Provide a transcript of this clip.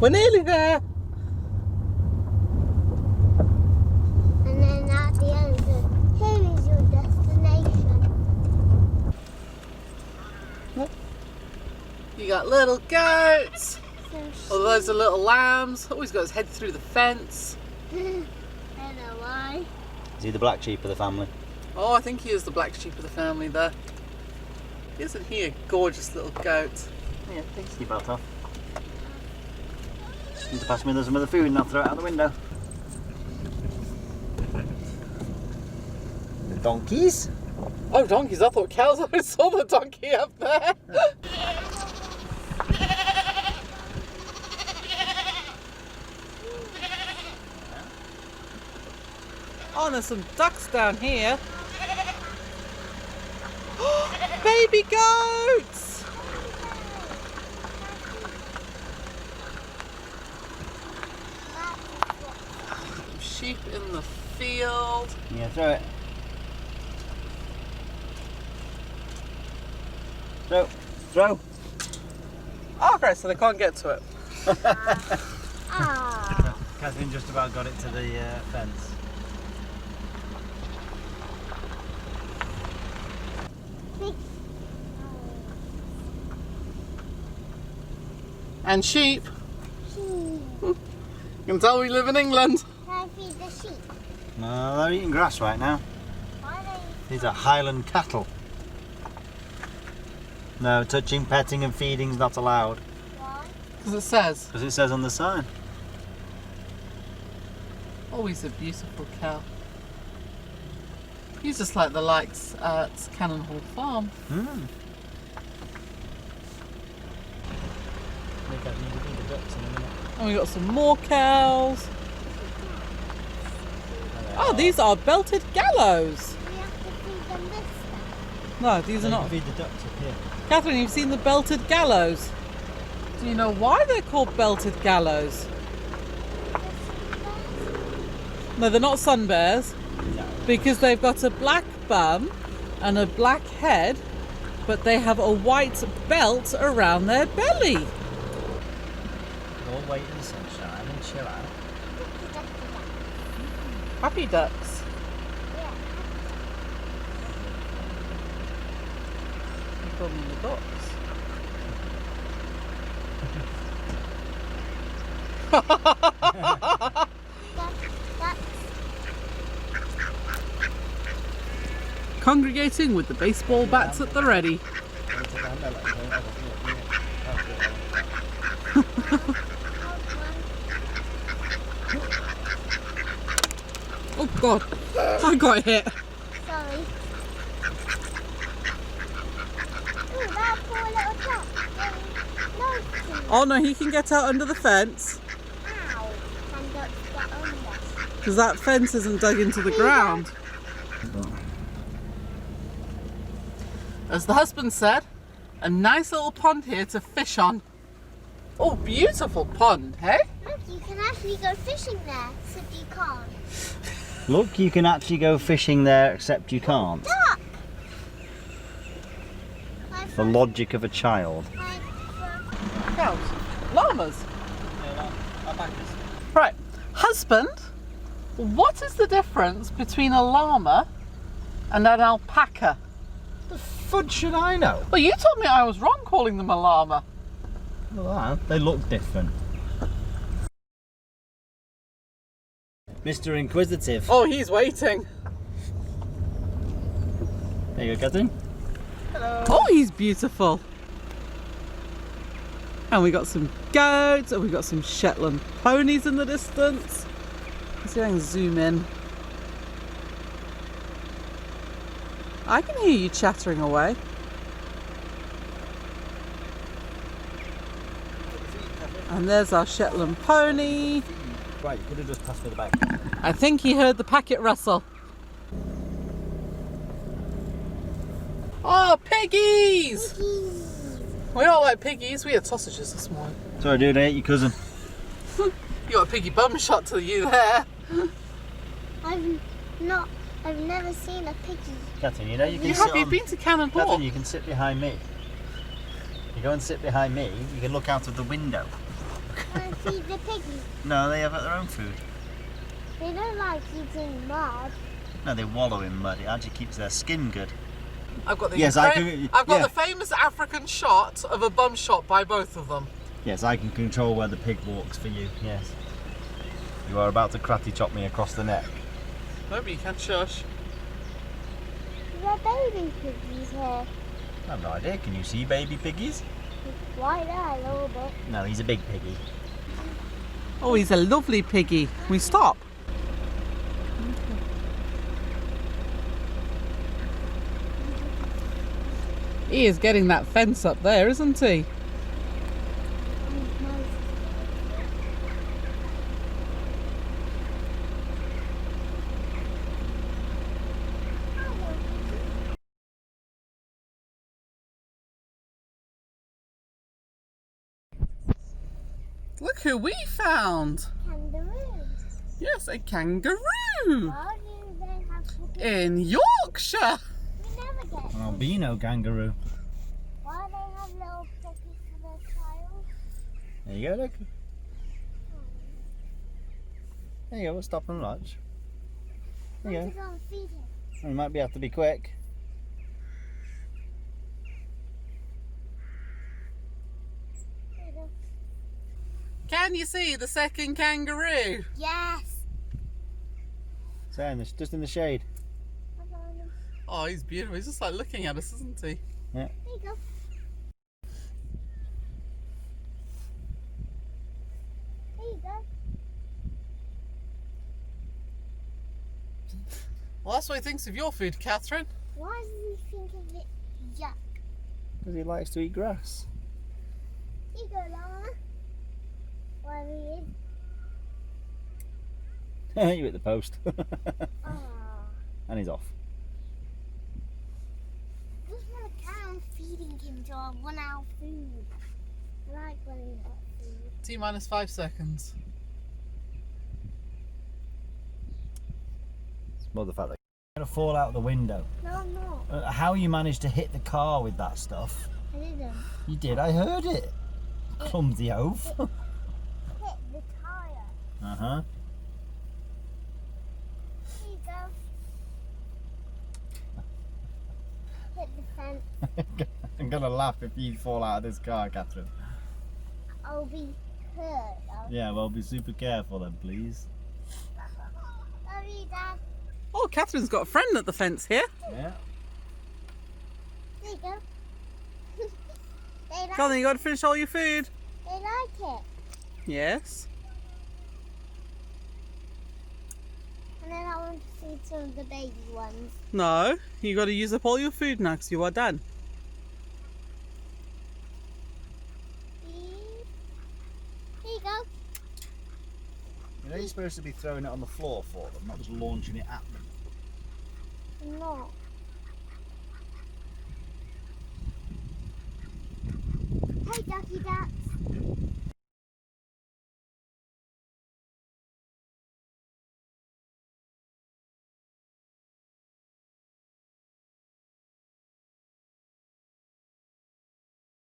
We're nearly there. And then at the end, here is your destination. You got little goats. So Oh, those are little lambs. Oh, he's got his head through the fence. I don't know why. Is he the black sheep of the family? Oh, I think he is the black sheep of the family there. Isn't he a gorgeous little goat? Yeah, take your belt off. Need to pass me some of the food and I'll throw it out the window. The donkeys? Oh, donkeys. I thought cows. I saw the donkey up there. Oh, there's some ducks down here. Baby goats! Sheep in the field. Yeah, throw it. Throw. Okay, so they can't get to it. Catherine just about got it to the fence. And sheep. You can tell we live in England. Can I feed the sheep? No, they're eating grass right now. Why don't These are Highland cattle. No, touching, petting and feeding's not allowed. why? Because it says. Because it says on the sign. Always a beautiful cow. He's just like the likes at Cannon Hall Farm. And we got some more cows. Oh, these are belted gallows. We have to feed them this stuff. No, these are not. Feed the ducks up here. Catherine, you've seen the belted gallows. Do you know why they're called belted gallows? No, they're not sun bears. Because they've got a black bum and a black head, but they have a white belt around their belly. All wait in the sunshine and chill out. Happy ducks. Yeah. You call them the ducks. Congregating with the baseball bats at the ready. Oh God, I got hit. Sorry. Ooh, that poor little duck. No. Oh no, he can get out under the fence Ow. Can ducks get under? because that fence isn't dug into the ground. As the husband said, a nice little pond here to fish on. Oh, beautiful pond, hey? Look, you can actually go fishing there, except you can't. Look, you can actually go fishing there, except you can't. Duck! The logic of a child. Cows. Llamas. Right, husband, what is the difference between a llama and an alpaca? The fudge should I know? Well, you told me I was wrong calling them a llama. Well, they look different. Mr. Inquisitive. Oh, he's waiting. There you go, Catherine. Hello. Oh, he's beautiful. And we got some goats, and we got some Shetland ponies in the distance. Let's see if I can zoom in. I can hear you chattering away. And there's our Shetland pony. Right, you could have just passed me the bag. I think he heard the packet rustle. Oh, piggies! We all like piggies. We had sausages this morning. Sorry, dude, I ate your cousin. You got a piggy bum shot to you there. I've never seen a piggy. Catherine, you know you can You sit have? You've on... been to Cannon Hall? Catherine, you can sit behind me. You go and sit behind me, you can look out of the window. Want to feed the piggies? No, they have their own food. They don't like eating mud. No, they wallow in mud. It actually keeps their skin good. I've got the Yes, I've got the famous African shot of a bum shot by both of them. Yes, I can control where the pig walks for you. Yes. You are about to karate chop me across the neck. Maybe you can shush. There are baby piggies here. I have no idea. Can you see baby piggies? Right there, a little bit. No, he's a big piggy. Oh, he's a lovely piggy. Can we stop? He is getting that fence up there, isn't he? Look who we found. Kangaroos. Yes, a kangaroo Why do they have puppies? in Yorkshire. We never get An them. albino kangaroo. Why do they have little puppies for their child? There you go, look. There you go, we'll stop and watch. There you Want go. to go and feed him? We might have to be quick. There you go. Can you see the second kangaroo? Yes. So, just in the shade. I found him. Oh, he's beautiful. He's just like looking at us, isn't he? Yeah. There you go. There you go. Well, that's what he thinks of your food, Catherine. Why does he think of it yuck? Because he likes to eat grass. Here you go, Llama. Where he is. You hit the post. Oh. And he's off. Just want to carry on feeding him to our 1 hour food. I like when he got food. T minus 5 seconds. It's more the fact that you're going to fall out the window. No, I'm not. How you managed to hit the car with that stuff? I didn't. You did, I heard it. Clumsy oaf. Hit the tyre. Uh-huh. Here you go. Hit the fence. I'm going to laugh if you fall out of this car, Catherine. I'll be hurt. Yeah, well, be super careful then, please. Love you, Dad. Oh, Catherine's got a friend at the fence here. Yeah. There you go. They like, Colin, you got to finish all your food. they like it. Yes. And then I want to feed some of the baby ones. No, you got to use up all your food now because you are done. Here you go. You know you're supposed to be throwing it on the floor for them, not just launching it at them. I'm not. Hey, ducky ducks.